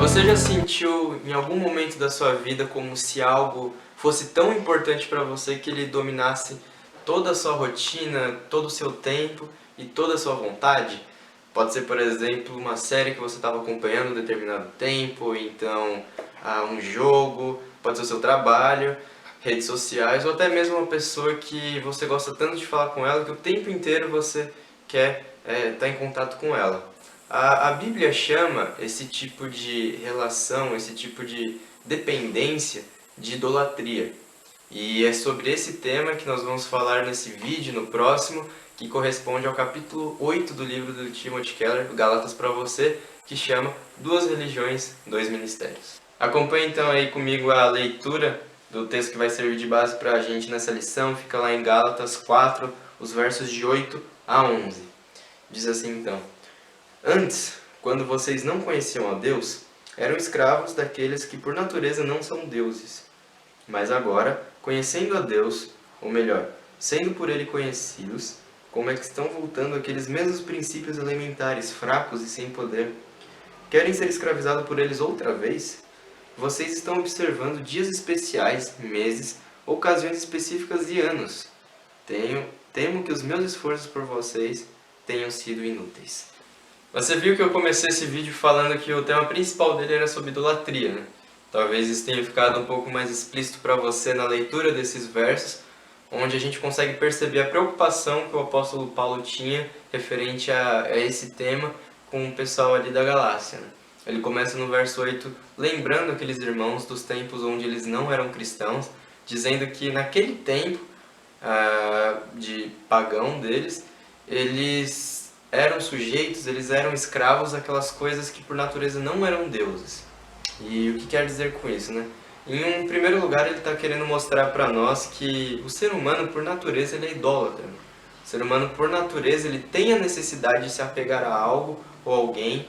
Você já sentiu em algum momento da sua vida como se algo fosse tão importante para você que ele dominasse toda a sua rotina, todo o seu tempo e toda a sua vontade? Pode ser, por exemplo, uma série que você estava acompanhando um determinado tempo, ou então um jogo, pode ser o seu trabalho, redes sociais, ou até mesmo uma pessoa que você gosta tanto de falar com ela que o tempo inteiro você quer estar em contato com ela. A Bíblia chama esse tipo de relação, esse tipo de dependência de idolatria. E é sobre esse tema que nós vamos falar nesse vídeo, no próximo, que corresponde ao capítulo 8 do livro do Timothy Keller, do Gálatas para você, que chama Duas Religiões, Dois Ministérios. Acompanhe então aí comigo a leitura do texto que vai servir de base para a gente nessa lição. Fica lá em Gálatas 4, os versos de 8 a 11. Diz assim então: Antes, quando vocês não conheciam a Deus, eram escravos daqueles que por natureza não são deuses. Mas agora, conhecendo a Deus, ou melhor, sendo por Ele conhecidos, como é que estão voltando aqueles mesmos princípios elementares, fracos e sem poder? Querem ser escravizados por eles outra vez? Vocês estão observando dias especiais, meses, ocasiões específicas e anos. Temo que os meus esforços por vocês tenham sido inúteis. Você viu que eu comecei esse vídeo falando que o tema principal dele era sobre idolatria, né? Talvez isso tenha ficado um pouco mais explícito para você na leitura desses versos, onde a gente consegue perceber a preocupação que o apóstolo Paulo tinha referente a esse tema com o pessoal ali da Galácia, né? Ele começa no verso 8 lembrando aqueles irmãos dos tempos onde eles não eram cristãos, dizendo que naquele tempo de pagão deles, eles eram sujeitos, eles eram escravos àquelas coisas que por natureza não eram deuses. E o que quer dizer com isso, né? Em um primeiro lugar, ele está querendo mostrar para nós que o ser humano, por natureza, ele é idólatra. O ser humano, por natureza, ele tem a necessidade de se apegar a algo ou alguém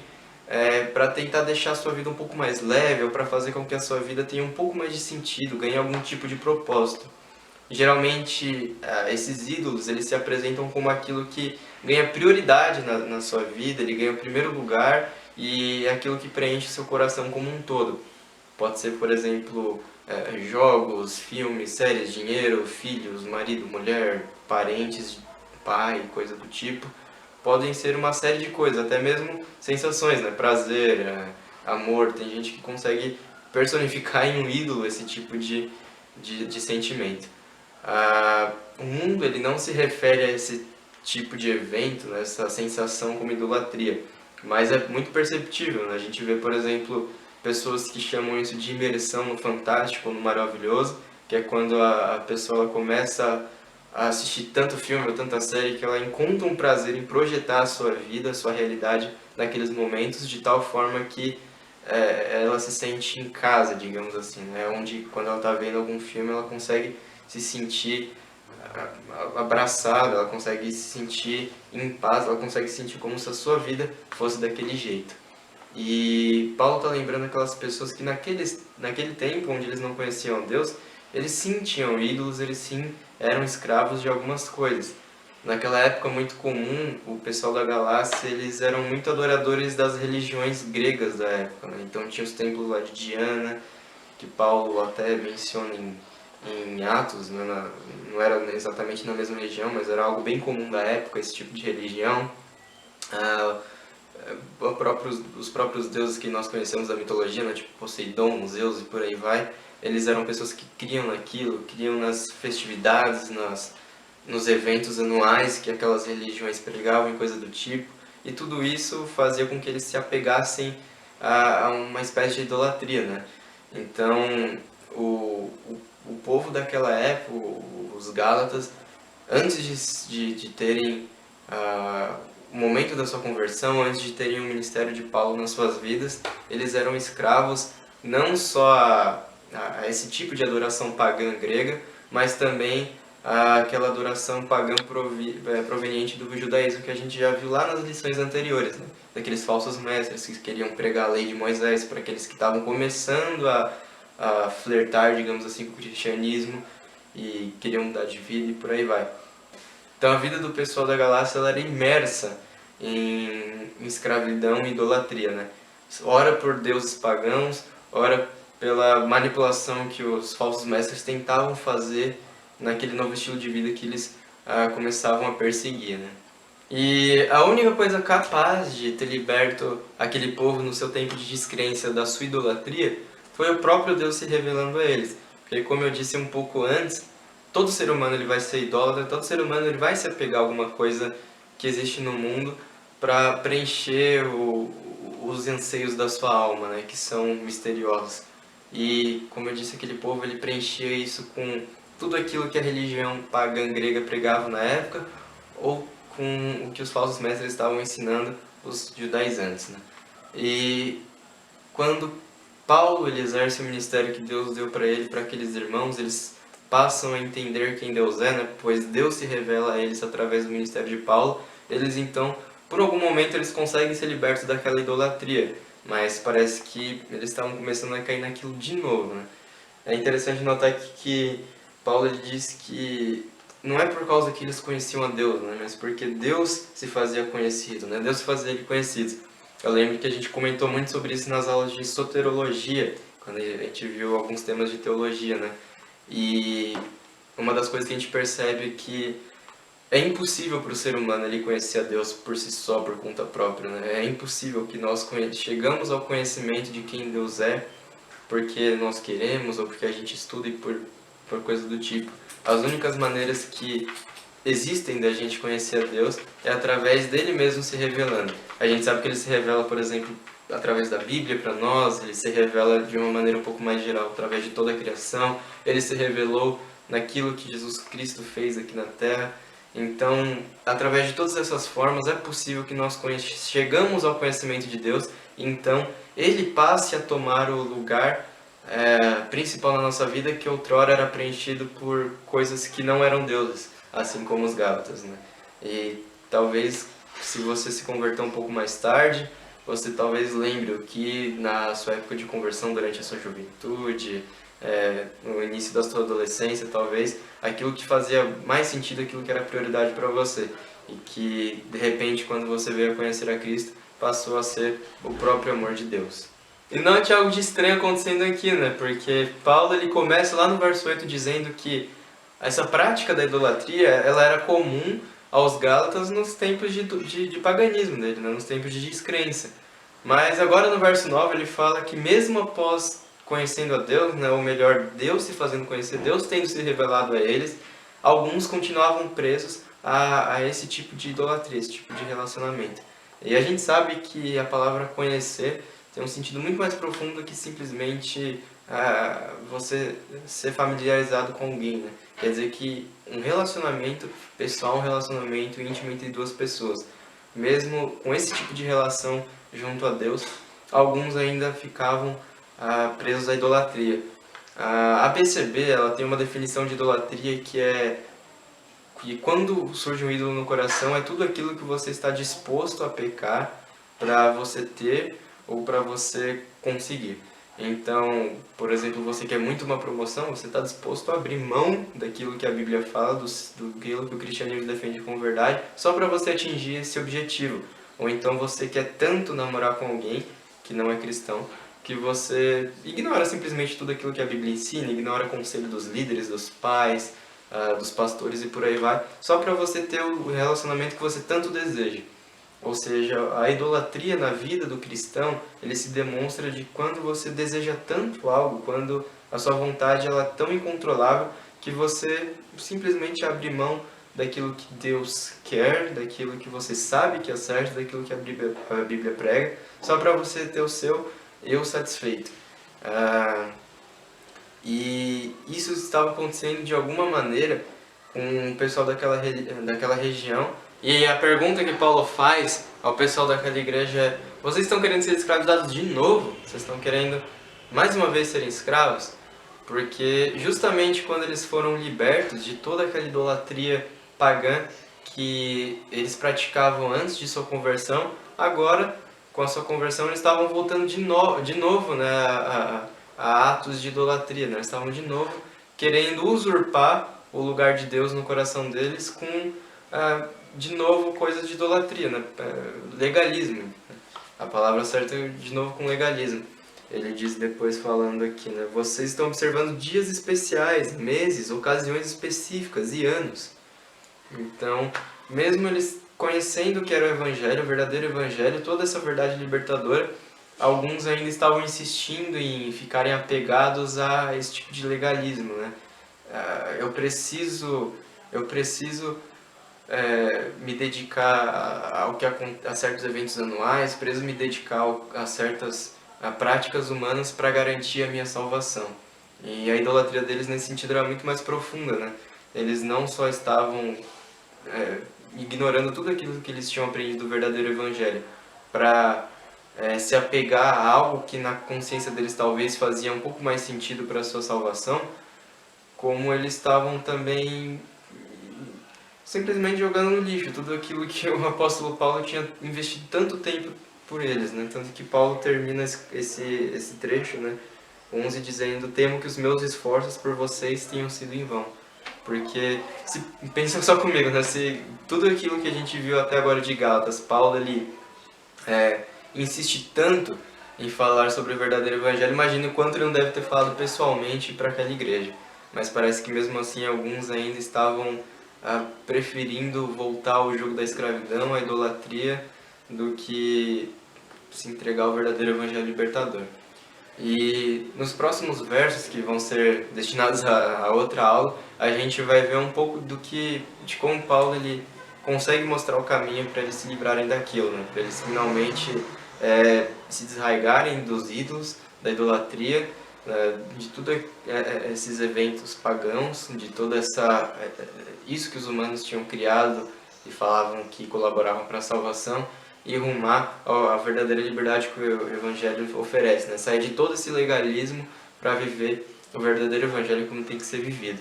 para tentar deixar a sua vida um pouco mais leve ou para fazer com que a sua vida tenha um pouco mais de sentido, ganhe algum tipo de propósito. Geralmente, esses ídolos, eles se apresentam como aquilo que ganha prioridade na sua vida, ele ganha o primeiro lugar e é aquilo que preenche o seu coração como um todo. Pode ser, por exemplo, jogos, filmes, séries, dinheiro, filhos, marido, mulher, parentes, pai, coisa do tipo. Podem ser uma série de coisas, até mesmo sensações, né? Prazer, amor. Tem gente que consegue personificar em um ídolo esse tipo de sentimento. O mundo ele não se refere a esse tipo de evento, né, essa sensação como idolatria, mas é muito perceptível, né? A gente vê, por exemplo, pessoas que chamam isso de imersão no fantástico, no maravilhoso, que é quando a pessoa ela começa a assistir tanto filme ou tanta série que ela encontra um prazer em projetar a sua vida, a sua realidade naqueles momentos, de tal forma que ela se sente em casa, digamos assim, né? Onde quando ela está vendo algum filme ela consegue se sentir abraçada, ela consegue se sentir em paz, ela consegue se sentir como se a sua vida fosse daquele jeito. E Paulo está lembrando aquelas pessoas que naquele tempo onde eles não conheciam Deus, eles sim tinham ídolos, eles sim eram escravos de algumas coisas. Naquela época muito comum, o pessoal da Galácia, eles eram muito adoradores das religiões gregas da época, né? Então tinha os templos lá de Diana, que Paulo até menciona em Atos, né? Não era exatamente na mesma região, mas era algo bem comum da época, esse tipo de religião. Os próprios deuses que nós conhecemos da mitologia, né? Tipo Poseidon, Zeus e por aí vai, eles eram pessoas que criam naquilo, criam nas festividades, nos eventos anuais que aquelas religiões pregavam e coisa do tipo, e tudo isso fazia com que eles se apegassem a uma espécie de idolatria, né? Então, o povo daquela época, os Gálatas, antes de terem o momento da sua conversão, antes de terem o ministério de Paulo nas suas vidas, eles eram escravos não só a esse tipo de adoração pagã grega, mas também aquela adoração pagã proveniente do judaísmo que a gente já viu lá nas lições anteriores, né? Daqueles falsos mestres que queriam pregar a lei de Moisés para aqueles que estavam começando a flertar, digamos assim, com o cristianismo e queriam mudar de vida e por aí vai. Então a vida do pessoal da Galácia ela era imersa em escravidão e idolatria, né? ora por deuses pagãos, ora pela manipulação que os falsos mestres tentavam fazer naquele novo estilo de vida que eles começavam a perseguir, né? E a única coisa capaz de ter liberto aquele povo no seu tempo de descrença da sua idolatria foi o próprio Deus se revelando a eles. Porque, como eu disse um pouco antes, todo ser humano ele vai ser idólatra, todo ser humano ele vai se apegar a alguma coisa que existe no mundo para preencher os anseios da sua alma, né, que são misteriosos. E, como eu disse, aquele povo ele preenchia isso com tudo aquilo que a religião pagã grega pregava na época, ou com o que os falsos mestres estavam ensinando os judaizantes, né? E quando Paulo ele exerce o ministério que Deus deu para ele, para aqueles irmãos, eles passam a entender quem Deus é, né? Pois Deus se revela a eles através do ministério de Paulo. Eles então, por algum momento, eles conseguem ser libertos daquela idolatria, mas parece que eles estavam começando a cair naquilo de novo, né? É interessante notar que Paulo ele diz que não é por causa que eles conheciam a Deus, né? Mas porque Deus se fazia conhecido, né? Deus fazia ele conhecido. Eu lembro que a gente comentou muito sobre isso nas aulas de soterologia, quando a gente viu alguns temas de teologia, né? E uma das coisas que a gente percebe é que é impossível para o ser humano ele conhecer a Deus por si só, por conta própria, né? É impossível que nós chegamos ao conhecimento de quem Deus é porque nós queremos ou porque a gente estuda e por coisa do tipo. As únicas maneiras que existem da gente conhecer a Deus é através dele mesmo se revelando. A gente sabe que ele se revela, por exemplo, através da Bíblia para nós, ele se revela de uma maneira um pouco mais geral, através de toda a criação, ele se revelou naquilo que Jesus Cristo fez aqui na Terra. Então, através de todas essas formas, é possível que nós chegamos ao conhecimento de Deus, e então ele passe a tomar o lugar principal na nossa vida que outrora era preenchido por coisas que não eram deuses, assim como os Gálatas, né? E talvez, se você se converter um pouco mais tarde, você talvez lembre o que na sua época de conversão, durante a sua juventude, no início da sua adolescência, talvez, aquilo que fazia mais sentido, aquilo que era prioridade para você. E que, de repente, quando você veio a conhecer a Cristo, passou a ser o próprio amor de Deus. E não tinha algo de estranho acontecendo aqui, né? Porque Paulo ele começa lá no verso 8 dizendo que essa prática da idolatria ela era comum aos Gálatas nos tempos de paganismo dele, né? Nos tempos de descrença. Mas agora no verso 9 ele fala que mesmo após conhecendo a Deus, né? Ou melhor, Deus se fazendo conhecer, Deus tendo se revelado a eles, alguns continuavam presos a esse tipo de idolatria, esse tipo de relacionamento. E a gente sabe que a palavra conhecer tem um sentido muito mais profundo que simplesmente você ser familiarizado com alguém, né? Quer dizer que um relacionamento pessoal, um relacionamento íntimo entre duas pessoas. Mesmo com esse tipo de relação junto a Deus, alguns ainda ficavam presos à idolatria. A PCB ela tem uma definição de idolatria que é que quando surge um ídolo no coração é tudo aquilo que você está disposto a pecar para você ter ou para você conseguir. Então, por exemplo, você quer muito uma promoção, você está disposto a abrir mão daquilo que a Bíblia fala, do que o cristianismo defende como verdade, só para você atingir esse objetivo. Ou então você quer tanto namorar com alguém que não é cristão, que você ignora simplesmente tudo aquilo que a Bíblia ensina, ignora o conselho dos líderes, dos pais, dos pastores e por aí vai, só para você ter o relacionamento que você tanto deseja. Ou seja, a idolatria na vida do cristão, ele se demonstra de quando você deseja tanto algo, quando a sua vontade ela é tão incontrolável que você simplesmente abre mão daquilo que Deus quer, daquilo que você sabe que é certo, daquilo que a Bíblia prega, só para você ter o seu eu satisfeito. E isso estava acontecendo de alguma maneira com o pessoal daquela região. E a pergunta que Paulo faz ao pessoal daquela igreja é: vocês estão querendo ser escravizados de novo? Vocês estão querendo mais uma vez serem escravos? Porque justamente quando eles foram libertos de toda aquela idolatria pagã que eles praticavam antes de sua conversão, agora, com a sua conversão, eles estavam voltando de novo, né, a atos de idolatria, né? Eles estavam de novo querendo usurpar o lugar de Deus no coração deles com, de novo, coisas de idolatria, né? Legalismo. A palavra certa é de novo com legalismo. Ele diz depois falando aqui, né? Vocês estão observando dias especiais, meses, ocasiões específicas e anos. Então, mesmo eles conhecendo o que era o Evangelho, o verdadeiro Evangelho, toda essa verdade libertadora, alguns ainda estavam insistindo em ficarem apegados a esse tipo de legalismo, né? Eu preciso me dedicar a certos eventos anuais, preciso me dedicar a certas práticas humanas para garantir a minha salvação. E a idolatria deles nesse sentido era muito mais profunda, né? Eles não só estavam ignorando tudo aquilo que eles tinham aprendido do verdadeiro evangelho para se apegar a algo que na consciência deles talvez fazia um pouco mais sentido para a sua salvação, como eles estavam também simplesmente jogando no lixo tudo aquilo que o apóstolo Paulo tinha investido tanto tempo por eles, né? Tanto que Paulo termina esse trecho, né? 11 dizendo: temo que os meus esforços por vocês tenham sido em vão. Porque, pensa só comigo, né? Se tudo aquilo que a gente viu até agora de Gálatas, Paulo ali insiste tanto em falar sobre o verdadeiro evangelho, imagine o quanto ele não deve ter falado pessoalmente para aquela igreja. Mas parece que mesmo assim alguns ainda estavam preferindo voltar ao jogo da escravidão, à idolatria, do que se entregar ao verdadeiro evangelho libertador. E nos próximos versos, que vão ser destinados a outra aula, a gente vai ver um pouco de como Paulo ele consegue mostrar o caminho para eles se livrarem daquilo, né? Para eles finalmente se desraigarem dos ídolos, da idolatria, de tudo esses eventos pagãos, de toda isso que os humanos tinham criado e falavam que colaboravam para a salvação, e rumar à verdadeira liberdade que o Evangelho oferece, né? Sair de todo esse legalismo para viver o verdadeiro Evangelho como tem que ser vivido.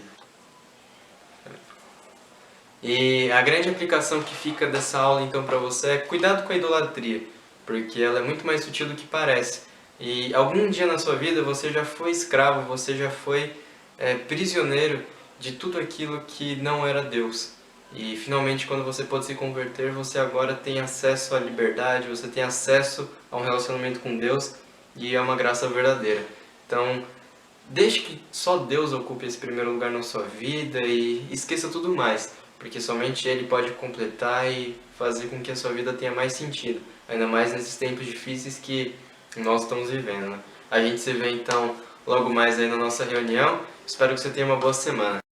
E a grande aplicação que fica dessa aula então para você é cuidado com a idolatria, porque ela é muito mais sutil do que parece. E algum dia na sua vida você já foi escravo, você já foi prisioneiro de tudo aquilo que não era Deus. E finalmente, quando você pode se converter, você agora tem acesso à liberdade, você tem acesso a um relacionamento com Deus e a uma graça verdadeira. Então, deixe que só Deus ocupe esse primeiro lugar na sua vida e esqueça tudo mais, porque somente Ele pode completar e fazer com que a sua vida tenha mais sentido, ainda mais nesses tempos difíceis que nós estamos vivendo, né? A gente se vê então logo mais aí na nossa reunião. Espero que você tenha uma boa semana.